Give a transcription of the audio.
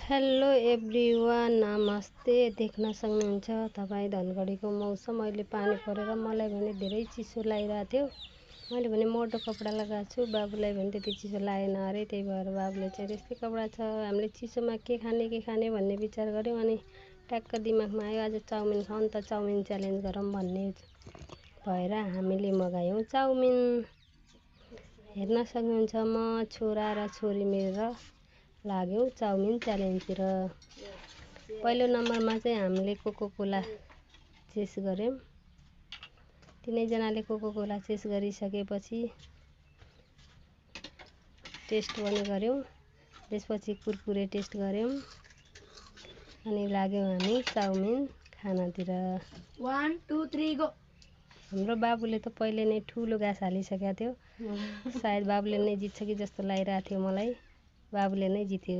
Hello everyone, नमस्ते। देख्न सक्नुहुन्छ तपाईँ धनगढीको मौसम। अहिले पानी परेर मलाई भने धेरै चिसो लागिरहेको थियो। मैले भने मोटो कपडा लगाएको छु, बाबुलाई भने त्यति चिसो लागेन अरे, त्यही भएर बाबुले चाहिँ त्यस्तै कपडा छ। हामीले चिसोमा के खाने भन्ने विचार गऱ्यौँ। अनि ट्याक्क दिमागमा आयो आज चाउमिन खाऊँ त, चाउमिन च्यालेन्ज गरौँ भन्ने भएर हामीले मगायौँ चाउमिन। हेर्न सक्नुहुन्छ म, छोरा र छोरी मिलेर लाग्यौँ चाउमिन च्यालेन्जतिर। पहिलो नम्बरमा चाहिँ हामीले कोकोकोला चेस गऱ्यौँ। तिनैजनाले कोकोकोला चेस गरिसकेपछि टेस्ट पनि गऱ्यौँ। त्यसपछि कुरकुरे टेस्ट गऱ्यौँ। अनि लाग्यौँ हामी चाउमिन खानातिर। 1 2 3 गो। हाम्रो बाबुले त पहिले नै ठुलो घाँस हालिसकेको थियो। सायद बाबुले नै जित्छ कि जस्तो लागिरहेको थियो मलाई। बाबुले नै जित्यो।